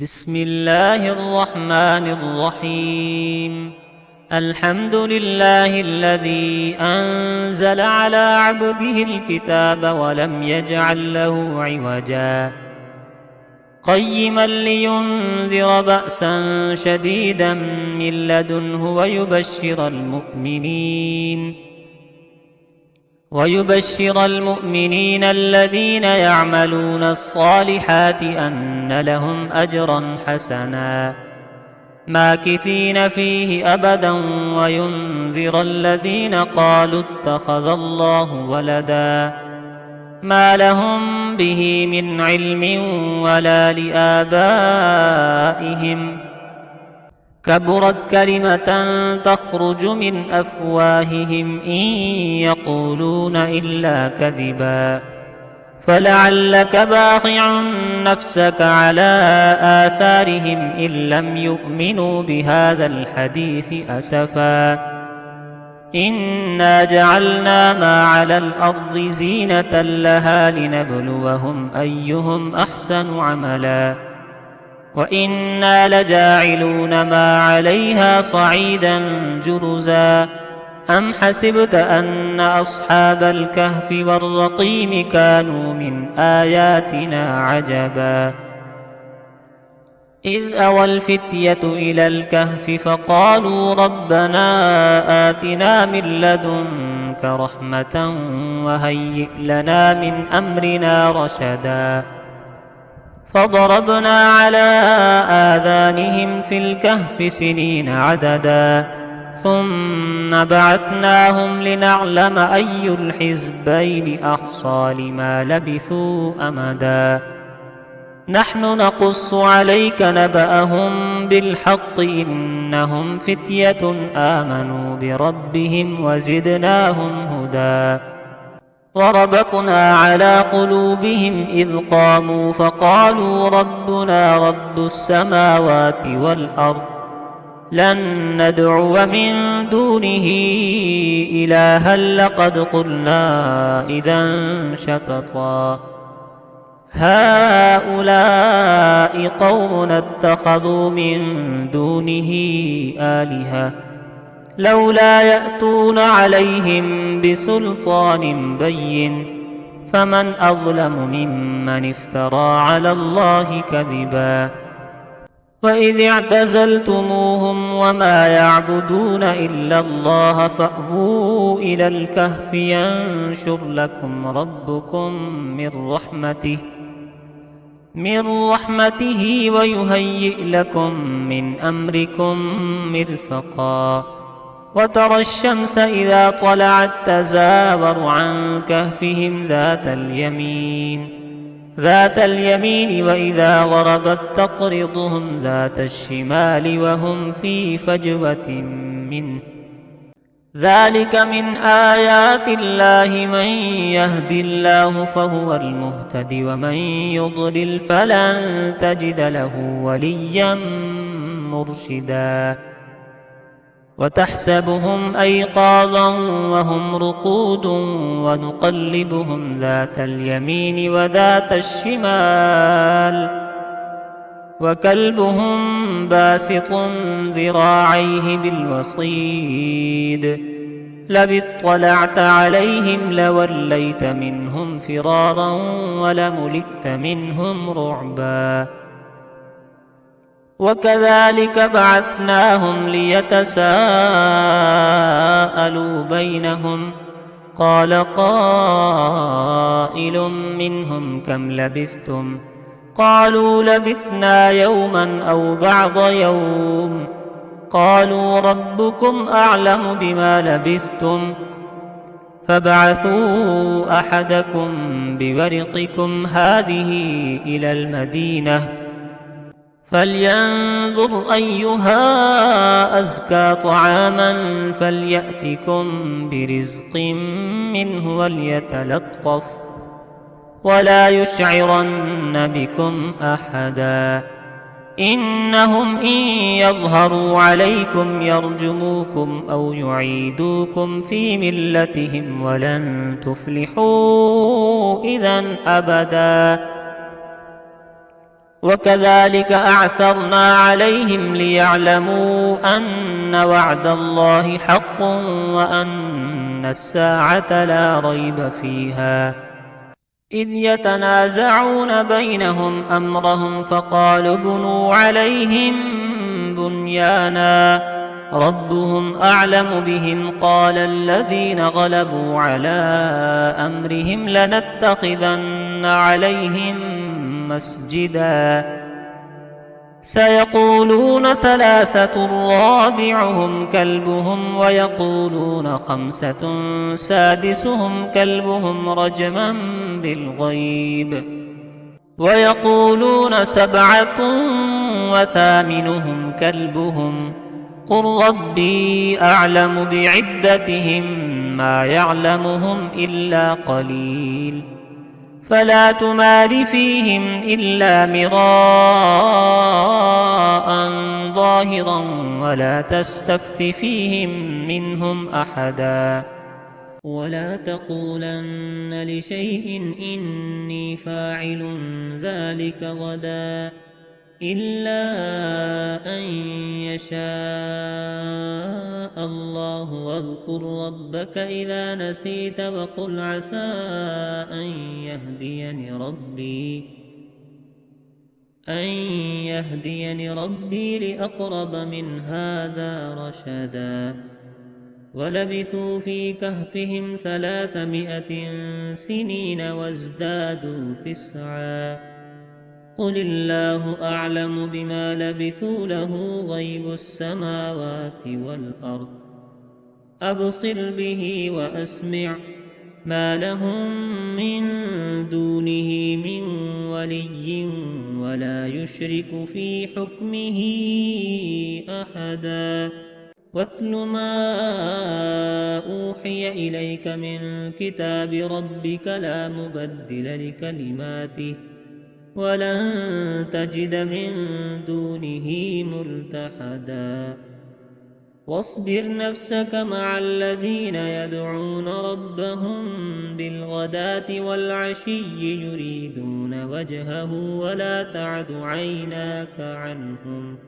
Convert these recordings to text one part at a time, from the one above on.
بسم الله الرحمن الرحيم. الحمد لله الذي أنزل على عبده الكتاب ولم يجعل له عوجا قيما لينذر بأسا شديدا من لدنه ويبشر المؤمنين الذين يعملون الصالحات أن لهم أجرا حسنا ماكثين فيه أبدا وينذر الذين قالوا اتخذ الله ولدا ما لهم به من علم ولا لآبائهم كبرت كلمة تخرج من أفواههم إن يقولون إلا كذبا فلعلك باخع نفسك على آثارهم إن لم يؤمنوا بهذا الحديث أسفا إنا جعلنا ما على الأرض زينة لها لنبلوهم أيهم أحسن عملا وإنا لجاعلون ما عليها صعيدا جرزا أم حسبت أن أصحاب الكهف والرقيم كانوا من آياتنا عجبا إذ أوى الفتية إلى الكهف فقالوا ربنا آتنا من لدنك رحمة وهيئ لنا من أمرنا رشدا فضربنا على آذانهم في الكهف سنين عددا ثم بعثناهم لنعلم أي الحزبين أحصى لما لبثوا أمدا نحن نقص عليك نبأهم بالحق إنهم فتية آمنوا بربهم وزدناهم هدى وربطنا على قلوبهم إذ قاموا فقالوا ربنا رب السماوات والأرض لن ندعو من دونه إلها لقد قلنا إذا شططا هؤلاء قوم اتخذوا من دونه آلهة لولا يأتون عليهم بسلطان بين فمن أظلم ممن افترى على الله كذبا وإذ اعتزلتموهم وما يعبدون إلا الله فأووا إلى الكهف ينشر لكم ربكم من رحمته ويهيئ لكم من أمركم مرفقا وترى الشمس إذا طلعت تزاور عن كهفهم ذات اليمين وإذا غربت تقرضهم ذات الشمال وهم في فجوة منه ذلك من آيات الله من يهد الله فهو المهتد ومن يضلل فلن تجد له وليا مرشدا وتحسبهم أيقاظا وهم رقود ونقلبهم ذات اليمين وذات الشمال وكلبهم باسط ذراعيه بالوصيد لو اطلعت عليهم لوليت منهم فرارا ولملئت منهم رعبا وكذلك بعثناهم ليتساءلوا بينهم قال قائل منهم كم لبثتم قالوا لبثنا يوما أو بعض يوم قالوا ربكم أعلم بما لبثتم فابعثوا أحدكم بورقكم هذه إلى المدينة فلينظر أيها أزكى طعاما فليأتكم برزق منه وليتلطف ولا يشعرن بكم أحدا إنهم إن يظهروا عليكم يرجموكم أو يعيدوكم في ملتهم ولن تفلحوا إذا أبدا وكذلك أعثرنا عليهم ليعلموا أن وعد الله حق وأن الساعة لا ريب فيها إذ يتنازعون بينهم أمرهم فقالوا ابنوا عليهم بنيانا ربهم أعلم بهم قال الذين غلبوا على أمرهم لنتخذن عليهم مسجدا سيقولون ثلاثة رابعهم كلبهم ويقولون خمسة سادسهم كلبهم رجما بالغيب ويقولون سبعة وثامنهم كلبهم قل ربي أعلم بعدتهم ما يعلمهم إلا قليل فلا تمار فيهم إلا مراء ظاهرا ولا تستفت فيهم منهم أحدا ولا تقولن لشيء إني فاعل ذلك غدا إلا أن يشاء الله واذكر ربك إذا نسيت وقل عسى أن يهديني ربي لأقرب من هذا رشدا ولبثوا في كهفهم 300 سنين وازدادوا 9 قل الله أعلم بما لبثوا له غيب السماوات والأرض أبصر به وأسمع ما لهم من دونه من ولي ولا يشرك في حكمه أحدا واتل ما أوحي إليك من كتاب ربك لا مبدل لكلماته ولن تجد من دونه ملتحدا واصبر نفسك مع الذين يدعون ربهم بالغداة والعشي يريدون وجهه ولا تعد عيناك عنهم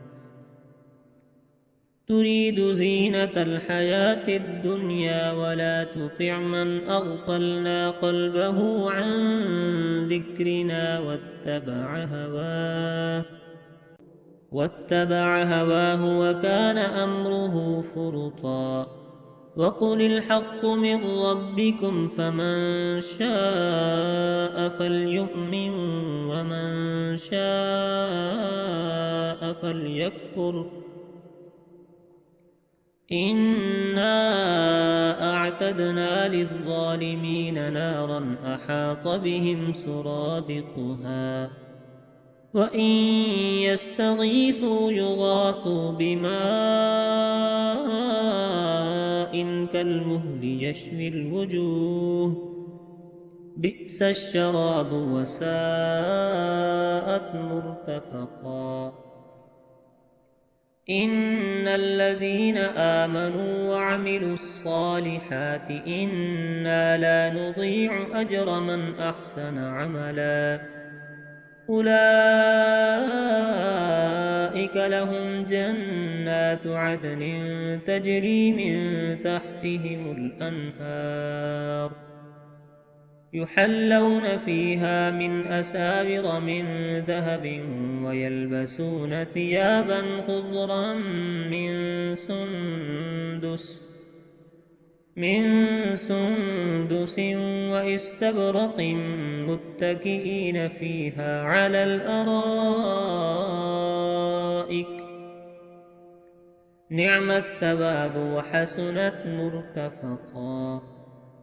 تريد زينة الحياة الدنيا ولا تطع من أغفلنا قلبه عن ذكرنا واتبع هواه وكان أمره فرطا وقل الحق من ربكم فمن شاء فليؤمن ومن شاء فليكفر إنا أعتدنا للظالمين نارا أحاط بهم سرادقها وإن يستغيثوا يغاثوا بماء كالمهل يشوي الوجوه بئس الشراب وساءت مرتفقا إن الذين آمنوا وعملوا الصالحات إنا لا نضيع أجر من أحسن عملا أولئك لهم جنات عدن تجري من تحتهم الأنهار يحلون فيها من أساور من ذهب ويلبسون ثيابا خضرا من سندس واستبرق متكئين فيها على الأرائك نعم الثواب وحسنت مرتفقا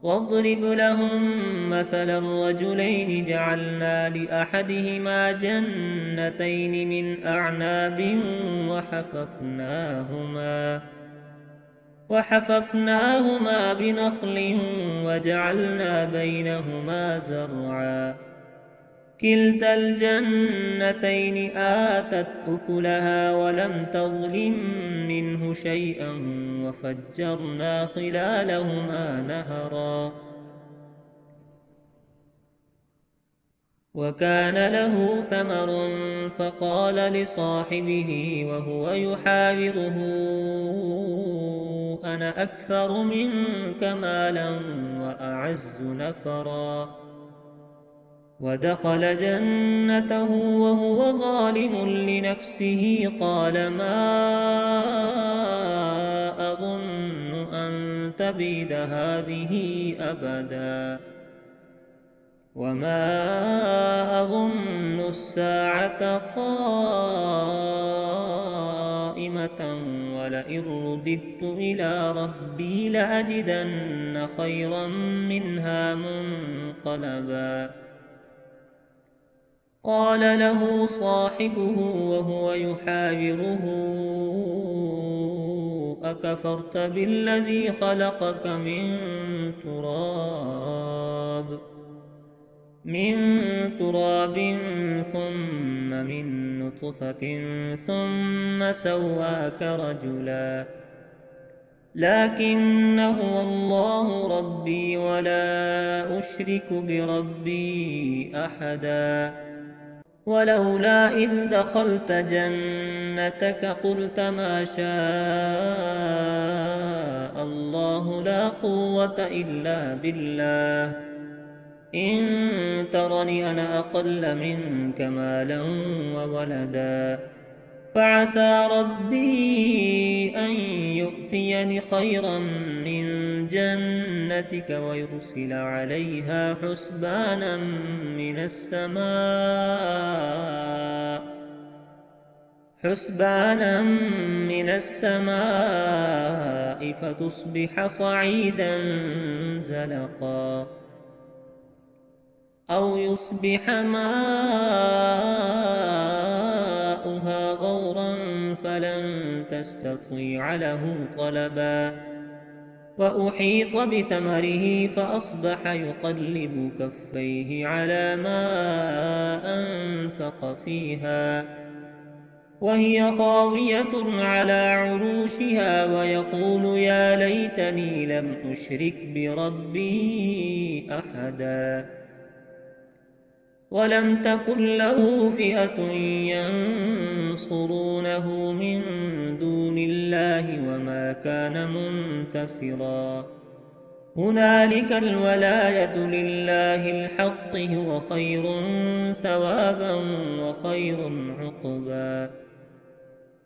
واضرب لهم مثل الرجلين جعلنا لأحدهما جنتين من أعناب وحففناهما بنخل وجعلنا بينهما زرعا كلتا الجنتين آتت أكلها ولم تظلم منه شيئا وفجرنا خلالهما نهرا وكان له ثمر فقال لصاحبه وهو يحاوره أنا أكثر منك مالا وأعز نفرا. ودخل جنته وهو ظالم لنفسه قال ما أظن أن تبيد هذه أبدا وما أظن الساعة قائمة ولئن رددت إلى ربي لأجدن خيرا منها منقلبا. قال له صاحبه وهو يحاوره أكفرت بالذي خلقك من تراب ثم من نطفة ثم سواك رجلا لكن هو الله ربي ولا أشرك بربي أحدا. ولولا إذ دخلت جنتك قلت ما شاء الله لا قوة إلا بالله إن ترني أنا أقل منك مالا وولدا فعسى ربي أن يؤتيني خيرا من جنتك ويرسل عليها حسبانا من السماء فتصبح صعيدا زلقا أو يصبح ماؤها غورا فلن تستطيع له طلبا. وأحيط بثمره فأصبح يقلب كفيه على ما أنفق فيها وهي خاوية على عروشها ويقول يا ليتني لم أشرك بربي أحدا. ولم تكن له فئة ينصرونه من دون الله وما كان منتصرا. هنالك الولاية لله الحق هو خير ثوابا وخير عقبا.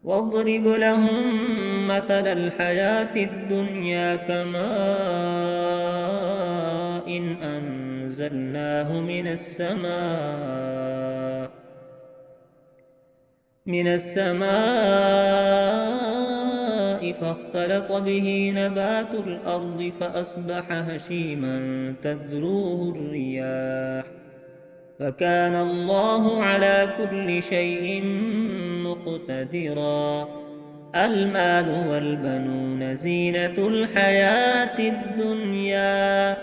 واضرب لهم مثل الحياة الدنيا كماء إن أنزلناه من السماء فاختلط به نبات الأرض فأصبح هشيما تذروه الرياح وكان الله على كل شيء مقتدرا. المال والبنون زينة الحياة الدنيا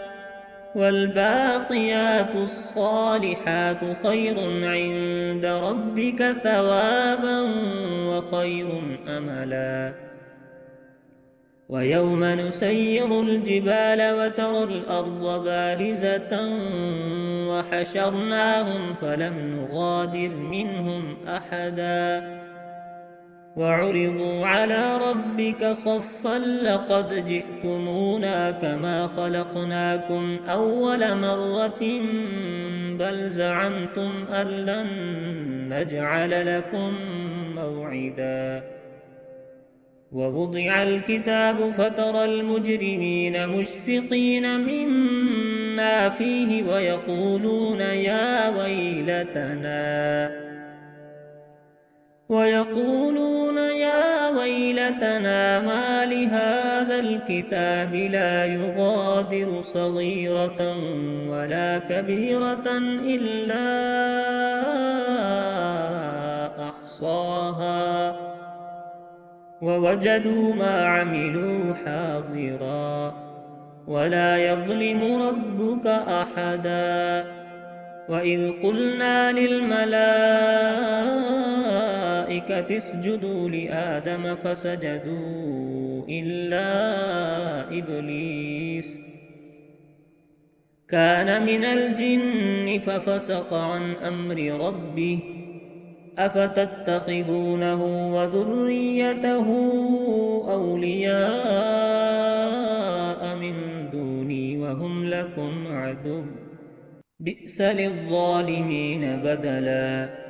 والباقيات الصالحات خير عند ربك ثوابا وخير أملا. ويوم نسير الجبال وترى الأرض بارزة وحشرناهم فلم نغادر منهم أحدا وعرضوا على ربك صفا لقد جئتمونا كما خلقناكم أول مرة بل زعمتم أن لن نجعل لكم موعدا. ووضع الكتاب فترى المجرمين مشفقين مما فيه ويقولون يا ويلتنا ما لهذا الكتاب لا يغادر صغيرة ولا كبيرة إلا أحصاها ووجدوا ما عملوا حاضرا ولا يظلم ربك أحدا. وإذ قلنا للملائكة اسجدوا لآدم فسجدوا إلا إبليس كان من الجن ففسق عن أمر ربه أفتتخذونه وذريته أولياء من دوني وهم لكم عدو بئس للظالمين بدلا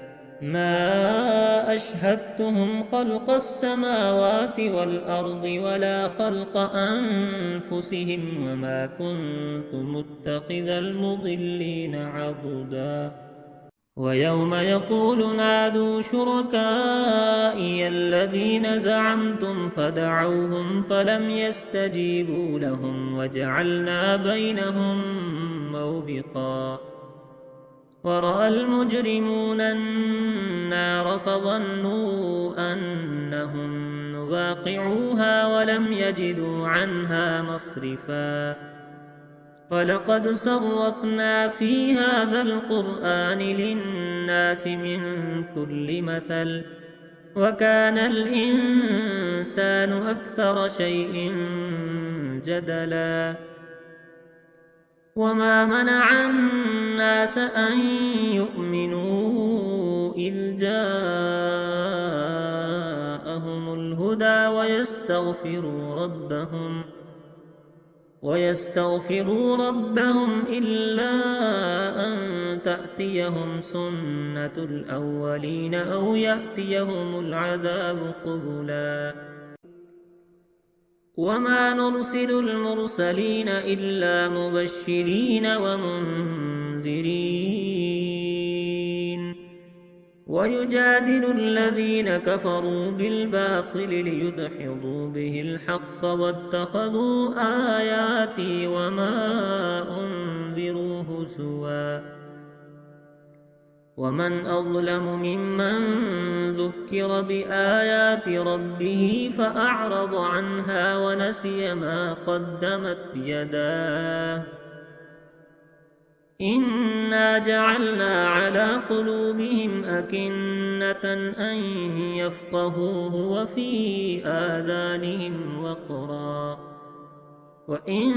ما أشهدتهم خلق السماوات والأرض ولا خلق أنفسهم وما كنت متخذ المضلين عضدا ويوم يقول نادوا شركائي الذين زعمتم فدعوهم فلم يستجيبوا لهم وجعلنا بينهم موبقا ورأى المجرمون النار فظنوا أنهم مواقعوها ولم يجدوا عنها مصرفا ولقد صرفنا في هذا القرآن للناس من كل مثل وكان الإنسان أكثر شيء جدلا وما منع الناس أن يؤمنوا إذ جاءهم الهدى ويستغفروا ربهم إلا أن تأتيهم سنة الأولين أو يأتيهم العذاب قبلا وما نرسل المرسلين إلا مبشرين ومنذرين ويجادل الذين كفروا بالباطل ليدحضوا به الحق واتخذوا آياتي وما أنذروا هزوا ومن أظلم ممن ذكر بآيات ربه فأعرض عنها ونسي ما قدمت يداه إنا جعلنا على قلوبهم أكنة أن يفقهوه وفي آذانهم وقرا وإن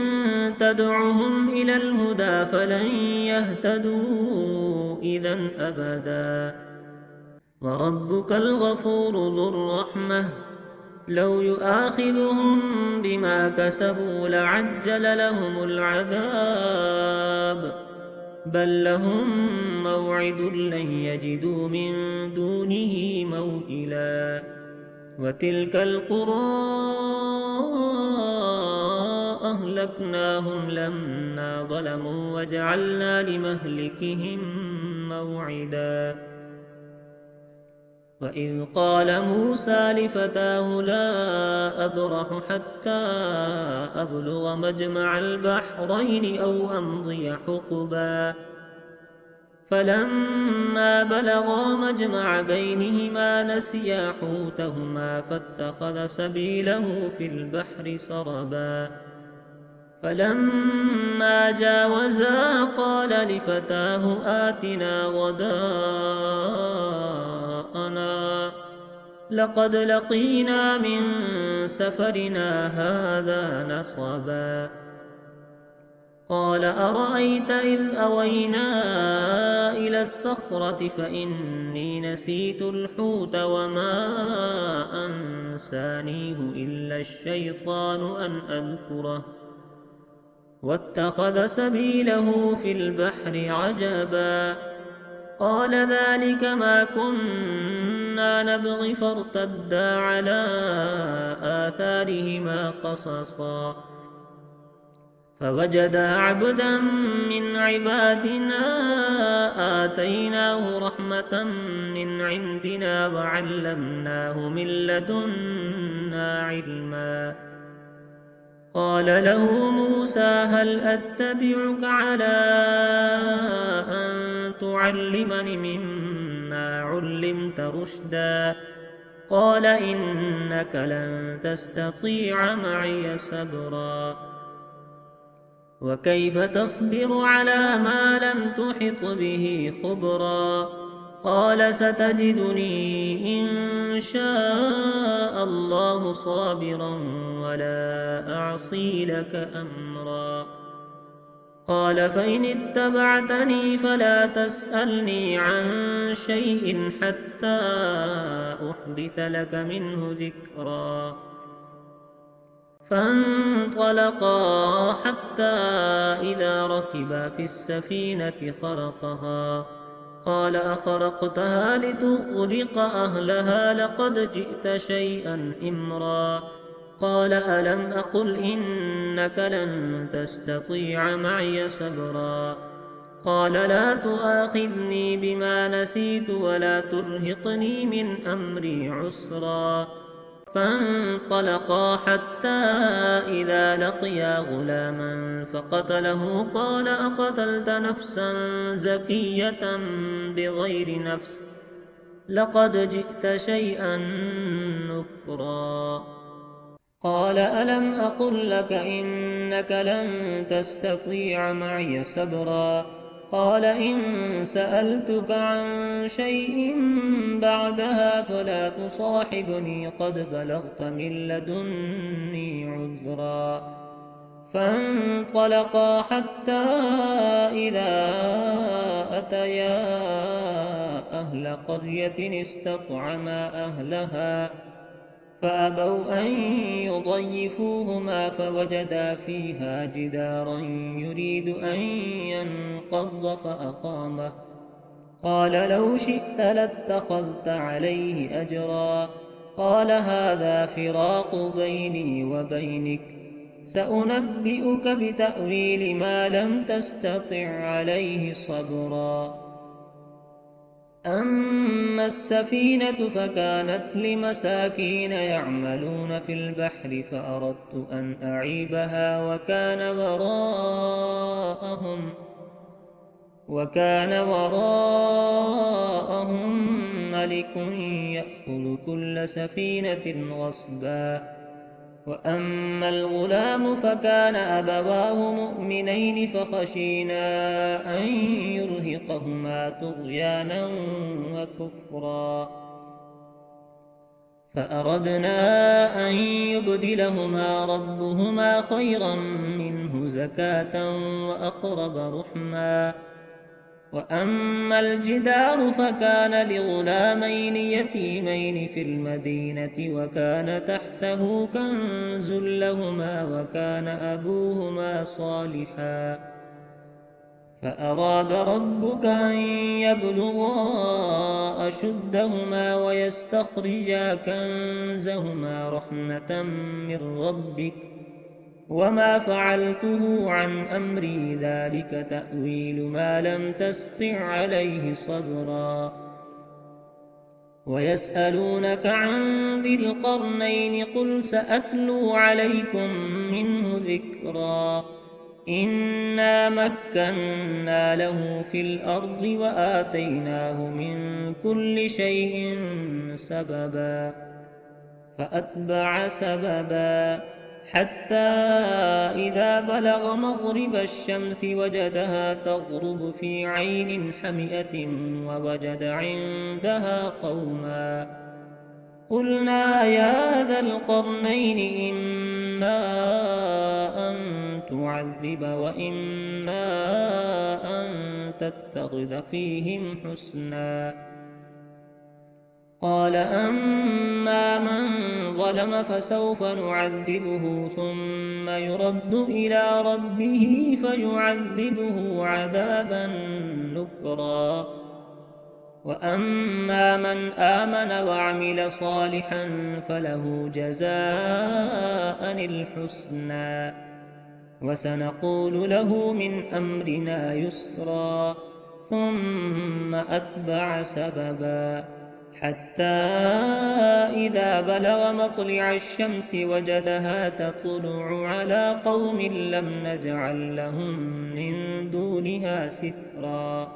تدعهم إلى الهدى فلن يهتدوا إذا أبدا وربك الغفور ذو الرحمة لو يؤاخذهم بما كسبوا لعجل لهم العذاب بل لهم موعد لن يجدوا من دونه موئلا وتلك القرى أهلكناهم لما ظلموا وجعلنا لمهلكهم موعدا وإذ قال موسى لفتاه لا أبرح حتى أبلغ مجمع البحرين أو أمضي حقبا فلما بلغا مجمع بينهما نسيا حوتهما فاتخذ سبيله في البحر سربا فلما جاوزا قال لفتاه آتنا غداءنا لقد لقينا من سفرنا هذا نصبا قال أرأيت إذ أوينا إلى الصخرة فإني نسيت الحوت وما أنسانيه إلا الشيطان أن أذكره واتخذ سبيله في البحر عجبا قال ذلك ما كنا نبغي فارتدا على آثارهما قصصا فوجدا عبدا من عبادنا آتيناه رحمة من عندنا وعلمناه من لدنا علما قال له موسى هل أتبعك على أن تعلمني مما علمت رشدا قال إنك لن تستطيع معي صبرا وكيف تصبر على ما لم تحط به خبرا قال ستجدني إن شاء الله صابرا ولا أعصي لك أمرا قال فإن اتبعتني فلا تسألني عن شيء حتى أحدث لك منه ذكرا. فانطلقا حتى إذا ركبا في السفينة خرقها قال أخرقتها لتغرق أهلها لقد جئت شيئا إمرا. قال ألم أقل إنك لن تستطيع معي صبرا. قال لا تؤاخذني بما نسيت ولا ترهقني من أمري عسرا. فانطلقا حتى إذا لقيا غلاما فقتله قال أقتلت نفسا زكية بغير نفس لقد جئت شيئا نكرا. قال ألم أقل لك إنك لن تستطيع معي صبرا. قال إن سألتك عن شيء بعدها فلا تصاحبني قد بلغت من لدني عذرا. فانطلقا حتى إذا أتيا أهل قرية استطعما أهلها فأبوا أن يضيفوهما فوجدا فيها جدارا يريد أن ينقض فأقامه. قال لو شئت لاتخذت عليه أجرا. قال هذا فراق بيني وبينك سأنبئك بتأويل ما لم تستطع عليه صبرا. أما السفينة فكانت لمساكين يعملون في البحر فأردت أن أعيبها وكان وراءهم ملك يأخذ كل سفينة غصبا. وأما الغلام فكان أبواه مؤمنين فخشينا أن يرهقهما طغيانا وكفرا فأردنا أن يبدلهما ربهما خيرا منه زكاة وأقرب رحما. وأما الجدار فكان لغلامين يتيمين في المدينة وكان تحته كنز لهما وكان أبوهما صالحا فأراد ربك أن يبلغا أشدهما ويستخرجا كنزهما رحمة من ربك وما فعلته عن أمري ذلك تأويل ما لم تستطع عليه صبرا. ويسألونك عن ذي القرنين قل سأتلو عليكم منه ذكرا. إنا مكنا له في الأرض وآتيناه من كل شيء سببا فأتبع سببا حتى إذا بلغ مغرب الشمس وجدها تغرب في عين حمئة ووجد عندها قوما. قلنا يا ذا القرنين إما أن تعذب وإما أن تتخذ فيهم حسنا. قال أما من ظلم فسوف نعذبه ثم يرد إلى ربه فيعذبه عذابا نكرا. وأما من آمن وعمل صالحا فله جزاء الحسنى وسنقول له من أمرنا يسرا. ثم أتبع سببا حتى إذا بلغ مطلع الشمس وجدها تطلع على قوم لم نجعل لهم من دونها سترا.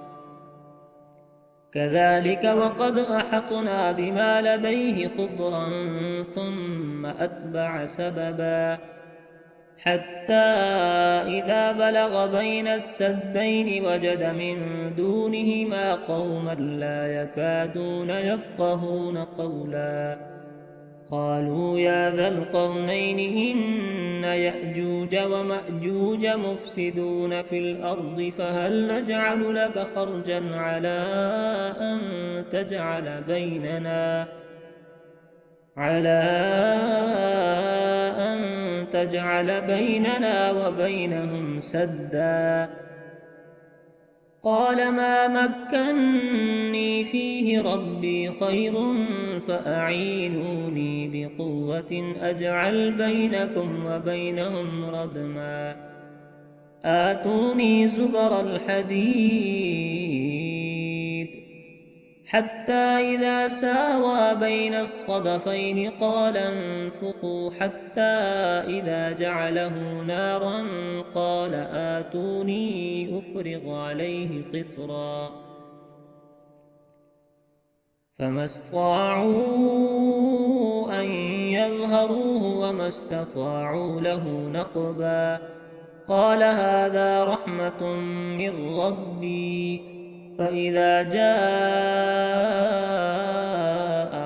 كذلك وقد أحطنا بما لديه خبرا ثم أتبع سببا حتى إذا بلغ بين السدين وجد من دونهما قوما لا يكادون يفقهون قولا. قالوا يا ذا القرنين إن يأجوج ومأجوج مفسدون في الأرض فهل نجعل لك خرجا على أن تجعل بيننا وبينهم سدا قال ما مكني فيه ربي خير فأعينوني بقوة أجعل بينكم وبينهم ردما آتوني زبر الحديد حتى إذا ساوى بين الصدفين قال انفخوا حتى إذا جعله نارا قال آتوني أفرغ عليه قطرا فما استطاعوا أن يظهروه وما استطاعوا له نقبا قال هذا رحمة من ربي فإذا جاء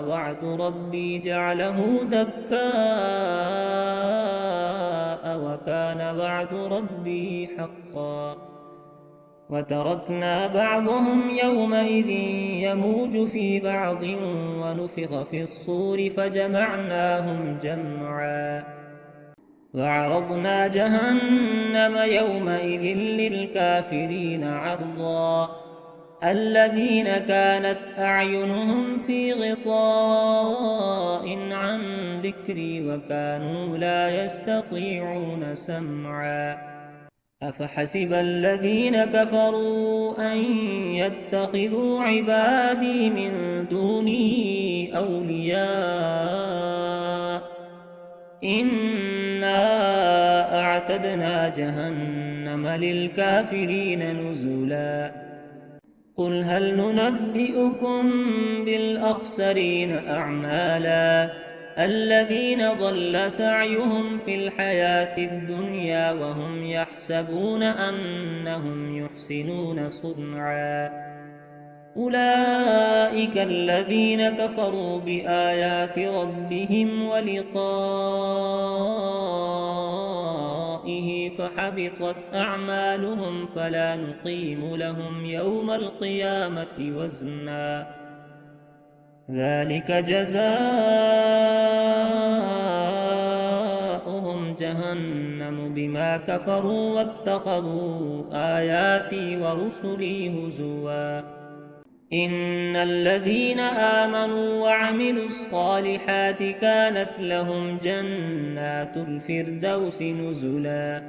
وعد ربي جعله دكاء وكان وعد ربي حقا وتركنا بعضهم يومئذ يموج في بعض ونفخ في الصور فجمعناهم جمعا وعرضنا جهنم يومئذ للكافرين عرضا الذين كانت أعينهم في غطاء عن ذكري وكانوا لا يستطيعون سمعا أفحسب الذين كفروا أن يتخذوا عبادي من دوني أولياء إنا أعتدنا جهنم للكافرين نزلا قل هل ننبئكم بالأخسرين أعمالا الذين ضل سعيهم في الحياة الدنيا وهم يحسبون أنهم يحسنون صنعا أولئك الذين كفروا بآيات ربهم ولقائه فحبطت أعمالهم فلا نقيم لهم يوم القيامة وزنا ذلك جزاؤهم جهنم بما كفروا واتخذوا آياتي ورسلي هزوا إن الذين آمنوا وعملوا الصالحات كانت لهم جنات الفردوس نزلا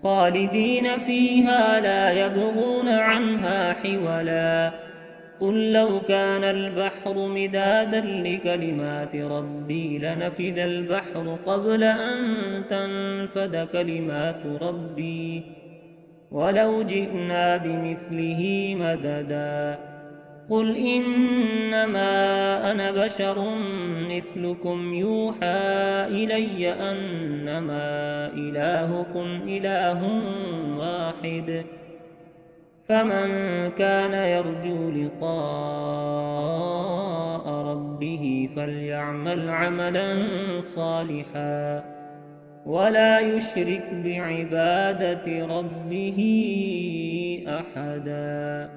خالدين فيها لا يبغون عنها حولا قل لو كان البحر مدادا لكلمات ربي لنفد البحر قبل أن تنفد كلمات ربي ولو جئنا بمثله مددا قل إنما أنا بشر مثلكم يوحى إلي أنما إلهكم إله واحد فمن كان يرجو لقاء ربه فليعمل عملا صالحا ولا يشرك بعبادة ربه أحدا.